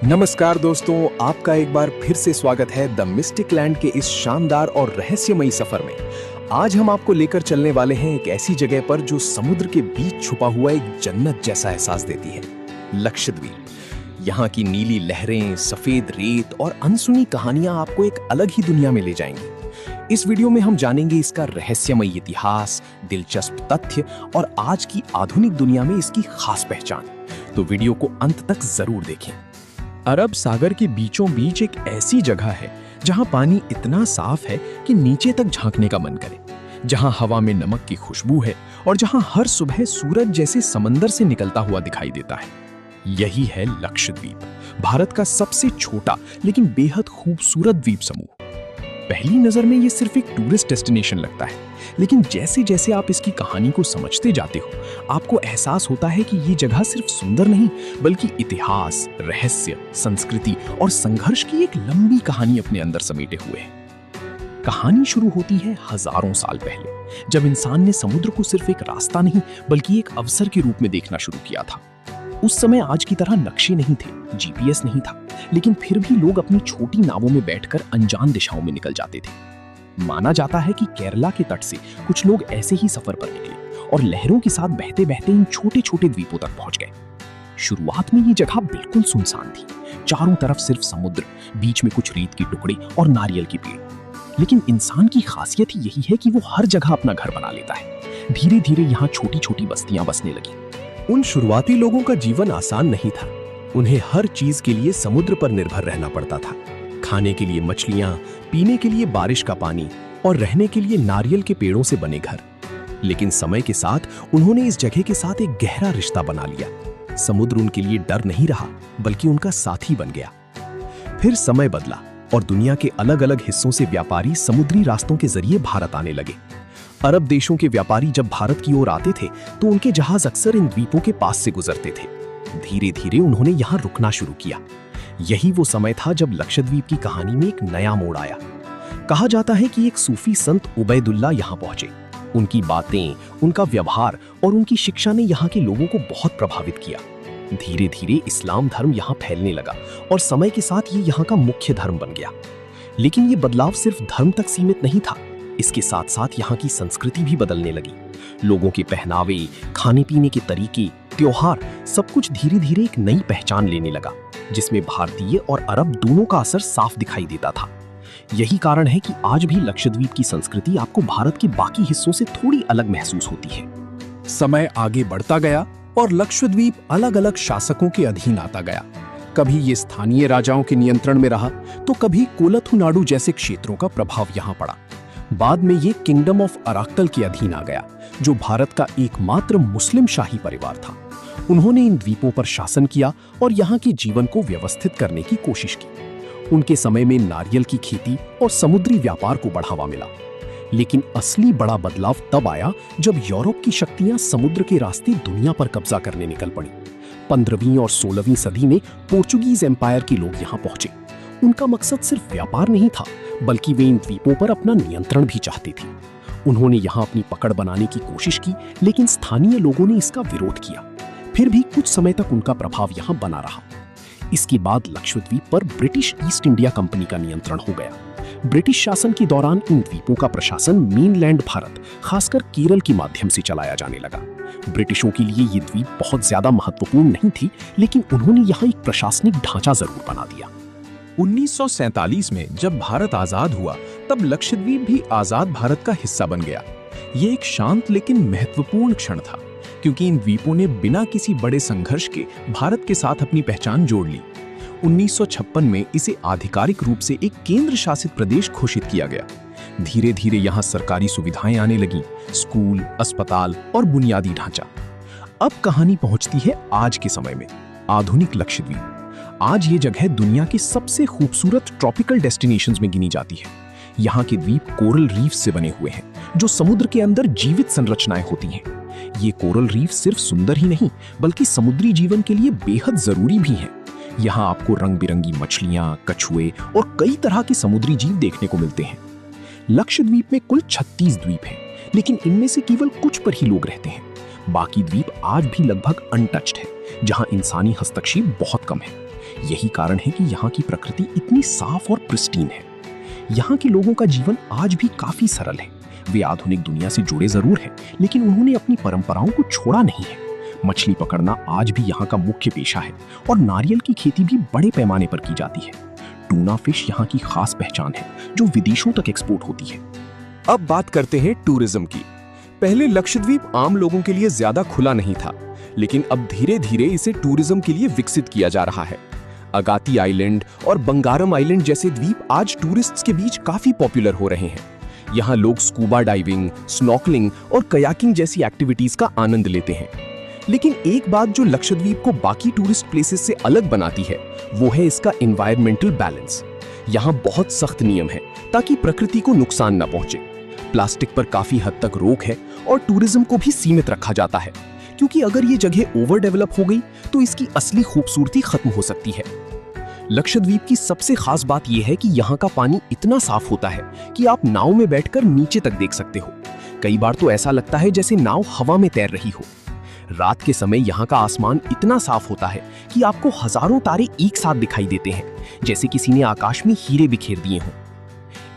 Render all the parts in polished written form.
नमस्कार दोस्तों, आपका एक बार फिर से स्वागत है द मिस्टिक लैंड के इस शानदार और रहस्यमयी सफर में। आज हम आपको लेकर चलने वाले हैं एक ऐसी जगह पर जो समुद्र के बीच छुपा हुआ एक जन्नत जैसा एहसास देती है, लक्षद्वीप। यहाँ की नीली लहरें, सफेद रेत और अनसुनी कहानियां आपको एक अलग ही दुनिया में ले जाएंगी। इस वीडियो में हम जानेंगे इसका रहस्यमयी इतिहास, दिलचस्प तथ्य और आज की आधुनिक दुनिया में इसकी खास पहचान। तो वीडियो को अंत तक जरूर देखें। अरब सागर के बीचों बीच एक ऐसी जगह है जहां पानी इतना साफ है कि नीचे तक झांकने का मन करे, जहां हवा में नमक की खुशबू है और जहां हर सुबह सूरज जैसे समंदर से निकलता हुआ दिखाई देता है। यही है लक्षद्वीप, भारत का सबसे छोटा लेकिन बेहद खूबसूरत द्वीप समूह। पहली नजर में ये सिर्फ एक टूरिस्ट डेस्टिनेशन लगता है, लेकिन जैसे जैसे आप इसकी कहानी को समझते जाते हो, आपको एहसास होता है कि ये जगह सिर्फ सुंदर नहीं, बल्कि इतिहास, रहस्य, संस्कृति और संघर्ष की एक लंबी कहानी अपने अंदर समेटे हुए है। कहानी शुरू होती है हजारों साल पहले, जब इंसान ने समुद्र को सिर्फ एक रास्ता नहीं, बल्कि एक अवसर के रूप में देखना शुरू किया था। उस समय आज की तरह नक्शे नहीं थे, जीपीएस नहीं था, लेकिन फिर भी लोग अपनी छोटी नावों में बैठकर अनजान दिशाओं में निकल जाते थे। माना जाता है कि केरला के तट से कुछ लोग ऐसे ही सफर पर निकले और लहरों के साथ बहते बहते इन छोटे छोटे द्वीपों तक पहुंच गए। शुरुआत में ये जगह बिल्कुल सुनसान थी, चारों तरफ सिर्फ समुद्र, बीच में कुछ रेत के टुकड़े और नारियल के पेड़। लेकिन इंसान की खासियत ही यही है कि वो हर जगह अपना घर बना लेता है। धीरे धीरे यहाँ छोटी छोटी बस्तियां बसने लगी। उन शुरुआती लोगों का जीवन आसान नहीं था। उन्हें हर चीज के लिए समुद्र पर निर्भर रहना पड़ता था। खाने के लिए मछलियां, पीने के लिए बारिश का पानी और रहने के लिए नारियल के पेड़ों से बने घर। लेकिन समय के साथ उन्होंने इस जगह के साथ एक गहरा रिश्ता बना लिया। समुद्र उनके लिए डर नहीं रहा, बल्कि उनका साथी बन गया। फिर समय बदला और दुनिया के अलग अलग हिस्सों से व्यापारी समुद्री रास्तों के जरिए भारत आने लगे। अरब देशों के व्यापारी जब भारत की ओर आते थे तो उनके जहाज अक्सर इन द्वीपों के पास से गुजरते थे। धीरे धीरे उन्होंने यहाँ रुकना शुरू किया। यही वो समय था जब लक्षद्वीप की कहानी में एक नया मोड़ आया। कहा जाता है कि एक सूफी संत उबैदुल्ला यहाँ पहुंचे। उनकी बातें, उनका व्यवहार और उनकी शिक्षा ने यहाँ के लोगों को बहुत प्रभावित किया। धीरे धीरे इस्लाम धर्म यहाँ फैलने लगा और समय के साथ ये यहाँ का मुख्य धर्म बन गया। लेकिन ये बदलाव सिर्फ धर्म तक सीमित नहीं था। इसके साथ साथ यहाँ की संस्कृति भी बदलने लगी। लोगों के पहनावे, खाने पीने के तरीके, त्योहार, सब कुछ धीरे धीरे एक नई पहचान लेने लगा, जिसमें भारतीय और अरब दोनों का असर साफ दिखाई देता था। यही कारण है कि आज भी लक्षद्वीप की संस्कृति आपको भारत के बाकी हिस्सों से थोड़ी अलग महसूस होती है। समय आगे बढ़ता गया और लक्षद्वीप अलग अलग शासकों के अधीन आता गया। कभी ये स्थानीय राजाओं के नियंत्रण में रहा, तो कभी कोलथुनाडु जैसे क्षेत्रों का प्रभाव यहाँ पड़ा। बाद में ये किंगडम ऑफ अराक्कल के अधीन आ गया, जो भारत का एकमात्र मुस्लिम शाही परिवार था। उन्होंने इन द्वीपों पर शासन किया और यहाँ के जीवन को व्यवस्थित करने की कोशिश की। उनके समय में नारियल की खेती और समुद्री व्यापार को बढ़ावा मिला। लेकिन असली बड़ा बदलाव तब आया जब यूरोप की शक्तियां समुद्र के रास्ते दुनिया पर कब्जा करने निकल पड़ी। 15वीं और 16वीं सदी में पोर्चुगीज एम्पायर के लोग यहाँ पहुंचे। उनका मकसद सिर्फ व्यापार नहीं था, बल्कि वे इन द्वीपों पर अपना नियंत्रण भी चाहते थे। उन्होंने यहाँ अपनी पकड़ बनाने की कोशिश की, लेकिन स्थानीय लोगों ने इसका विरोध किया। फिर भी कुछ समय तक उनका प्रभाव यहाँ बना रहा। इसके बाद लक्षद्वीप पर ब्रिटिश ईस्ट इंडिया कंपनी का नियंत्रण हो गया। ब्रिटिश शासन के दौरान इन द्वीपों का प्रशासन मेनलैंड भारत, खासकर केरल के माध्यम से चलाया जाने लगा। ब्रिटिशों के लिए ये द्वीप बहुत ज्यादा महत्वपूर्ण नहीं थी, लेकिन उन्होंने यहाँ एक प्रशासनिक ढांचा जरूर बना दिया। 1947 में जब भारत आजाद हुआ, तब लक्षद्वीप भी आजाद भारत का हिस्सा बन गया। ये एक शांत लेकिन महत्वपूर्ण क्षण था, क्योंकि इन द्वीपों ने बिना किसी बड़े संघर्ष के भारत के साथ अपनी पहचान जोड़ ली। 1956 में इसे आधिकारिक रूप से एक केंद्र शासित प्रदेश घोषित किया गया। धीरे धीरे यहाँ सरकारी सुविधाएं आने लगीं, स्कूल, अस्पताल और बुनियादी ढांचा। अब कहानी पहुंचती है आज के समय में, आधुनिक लक्षद्वीप। आज ये जगह दुनिया के सबसे खूबसूरत ट्रॉपिकल डेस्टिनेशंस में गिनी जाती है। यहाँ के द्वीप कोरल रीफ से बने हुए हैं, जो समुद्र के अंदर जीवित संरचनाएं होती हैं। ये कोरल रीफ सिर्फ सुंदर ही नहीं, बल्कि समुद्री जीवन के लिए बेहद जरूरी भी हैं। यहाँ आपको रंग बिरंगी मछलियां, कछुए और कई तरह के समुद्री जीव देखने को मिलते हैं। लक्षद्वीप में कुल 36 द्वीप हैं, लेकिन इनमें से केवल कुछ पर ही लोग रहते हैं। बाकी द्वीप आज भी लगभग अनटच्ड है, जहां इंसानी हस्तक्षेप बहुत कम है। यही कारण है कि यहाँ की प्रकृति इतनी साफ और प्रिस्टीन है। यहाँ के लोगों का जीवन आज भी काफी सरल है। वे आधुनिक दुनिया से जुड़े जरूर हैं, लेकिन उन्होंने अपनी परंपराओं को छोड़ा नहीं है। मछली पकड़ना आज भी यहाँ का मुख्य पेशा है और नारियल की खेती भी बड़े पैमाने पर की जाती है। टूना फिश यहाँ की खास पहचान है, जो विदेशों तक एक्सपोर्ट होती है। अब बात करते हैं टूरिज्म की। पहले लक्षद्वीप आम लोगों के लिए ज्यादा खुला नहीं था, लेकिन अब धीरे धीरे इसे टूरिज्म के लिए विकसित किया जा रहा है। अगाती आइलैंड और बंगारम आइलैंड जैसे द्वीप आज टूरिस्ट्स के बीच काफी पॉपुलर हो रहे हैं। यहाँ लोग स्कूबा डाइविंग, स्नॉर्कलिंग और कयाकिंग जैसी एक्टिविटीज का आनंद लेते हैं। लेकिन एक बात जो लक्षद्वीप को बाकी टूरिस्ट प्लेसेस से अलग बनाती है, वो है इसका एनवायरमेंटल बैलेंस। यहाँ बहुत सख्त नियम है ताकि प्रकृति को नुकसान न पहुंचे। प्लास्टिक पर काफी हद तक रोक है और टूरिज्म को भी सीमित रखा जाता है, क्योंकि अगर ये जगह ओवर डेवलप हो गई तो इसकी असली खूबसूरती खत्म हो सकती है। लक्षद्वीप की सबसे खास बात यह है कि यहाँ का पानी इतना साफ होता है कि आप नाव में बैठकर नीचे तक देख सकते हो। कई बार तो ऐसा लगता है जैसे नाव हवा में तैर रही हो। रात के समय यहाँ का आसमान इतना साफ होता है कि आपको हजारों तारे एक साथ दिखाई देते हैं, जैसे किसी ने आकाश में हीरे बिखेर दिए हों।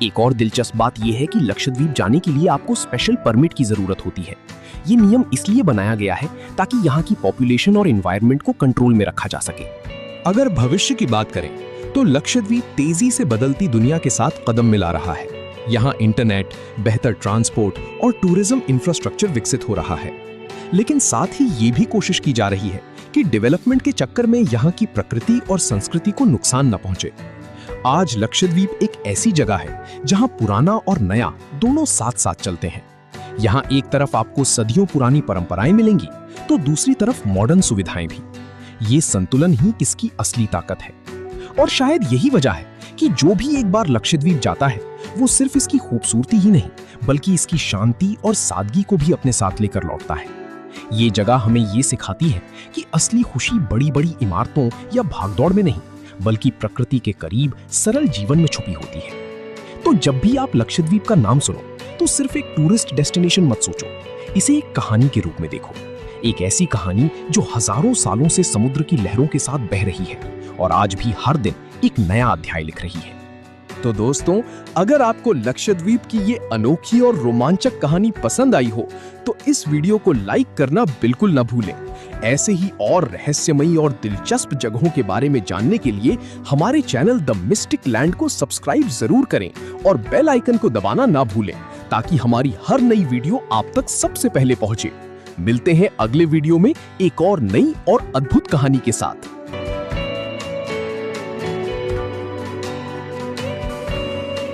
एक और दिलचस्प बात यह है कि लक्षद्वीप जाने के लिए आपको स्पेशल परमिट की जरूरत होती है। ये नियम इसलिए बनाया गया है ताकि यहाँ की पॉपुलेशन और एनवायरनमेंट को कंट्रोल में रखा जा सके। अगर भविष्य की बात करें तो लक्षद्वीप तेजी से बदलती दुनिया के साथ कदम मिला रहा है। यहाँ इंटरनेट, बेहतर ट्रांसपोर्ट और टूरिज्म इंफ्रास्ट्रक्चर विकसित हो रहा है, लेकिन साथ ही ये भी कोशिश की जा रही है कि डेवलपमेंट के चक्कर में यहाँ की प्रकृति और संस्कृति को नुकसान न पहुंचे। आज लक्षद्वीप एक ऐसी जगह है जहां पुराना और नया दोनों साथ साथ चलते हैं। यहाँ एक तरफ आपको सदियों पुरानी परंपराएं मिलेंगी, तो दूसरी तरफ मॉडर्न सुविधाएं भी। ये संतुलन ही इसकी असली ताकत है। और शायद यही वजह है कि जो भी एक बार लक्षद्वीप जाता है, वो सिर्फ इसकी खूबसूरती ही नहीं, बल्कि इसकी शांति और सादगी को भी अपने साथ लेकर लौटता है। ये जगह हमें ये सिखाती है कि असली खुशी बड़ी बड़ी इमारतों या भागदौड़ में नहीं, बल्कि प्रकृति के करीब सरल जीवन में छुपी होती है। तो जब भी आप लक्षद्वीप का नाम सुनो, तो सिर्फ एक टूरिस्ट डेस्टिनेशन मत सोचो, इसे एक कहानी के रूप में देखो। एक ऐसी कहानी जो हजारों सालों से समुद्र की लहरों के साथ बह रही है और आज भी हर दिन एक नया अध्याय लिख रही है। तो दोस्तों, अगर आपको लक्षद्वीप की ये अनोखी और रोमांचक कहानी पसंद आई हो, तो इस वीडियो को लाइक करना बिल्कुल न भूलें। ऐसे ही और रहस्यमयी और दिलचस्प जगहों के बारे में जानने के लिए हमारे चैनल द मिस्टिक लैंड को सब्सक्राइब जरूर करें और बेल आइकन को दबाना ना भूलें, ताकि हमारी हर नई वीडियो आप तक सबसे पहले पहुंचे। मिलते हैं अगले वीडियो में एक और नई और अद्भुत कहानी के साथ।